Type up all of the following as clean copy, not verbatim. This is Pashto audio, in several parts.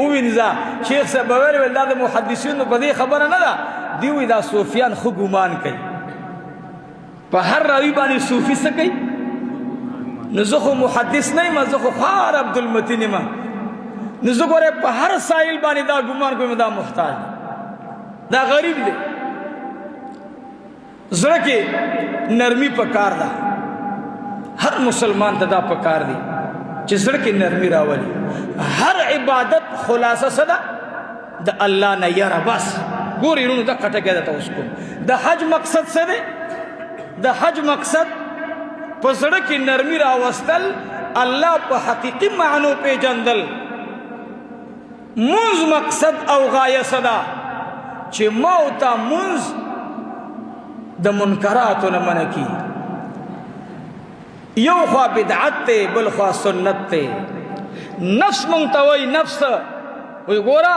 ووینځه. شیخ صاحب به ویل دا د محدثینو په دې خبره نه ده، دوی وایي دا صوفیان ښه ګمان کوي، په هر راوي باندې صوفي څه کوي. نو زه خو محدث نه یم، زه خو خوار عبدالمتین یم، نو زه ګوره په هر سائل باندې دا ګمان کوم دا محتاج دا غریب دی. زړه کې نرمی پکار ده، هر مسلمان ته دا پکار دی چې زړه کې نرمی راولي. هر عبادت خلاصه څه ده؟ د الله نه یره. بس ګورې وروڼو دا کټه کې درته اوس کوم. د حج مقصد څه دی؟ د حج مقصد په زړه کې نرمی راوستل، الله په حقیقي معنو پیژندل. منځ مقصد او غایه څه ده؟ چې ما او تا منځ د منکراتو نه منع کی. یو خوا بدعت ته، بل خوا سنت ته. نفس مونږ ته وایي، نفس وایي ګوره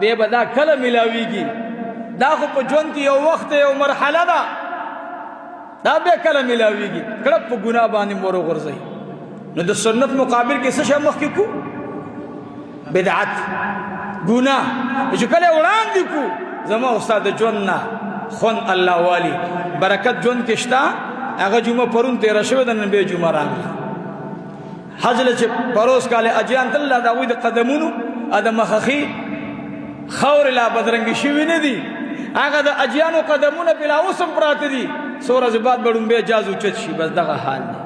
بیا به دا کله ملاویږي، دا خو په ژوند کې یو وخت یو مرحله ده، دا بیا کله ملاویږي. کړپ په ګناه باندې مور وغورځوي. نو د سنت مقابل کې څه شی مخکې کو؟ بدعت، ګناه. چې کله وړاندې کو زما استاد ژوند نه خوند الله والی برکت ژوند کې شته. هغه جمعه پرون تېره شوې ده، نن بیا جمعه راغله. حج له چې پروس کاله اجیان تلله د هغوی د قدمونو د مخخي خاورې لا بدرنګې شوي نه دي. هغه د اجیانو قدمونه بلا اوس هم پراته دي. څو ورځې بعد به ړومبی جاز اوچت شي. بس دغه حال دی.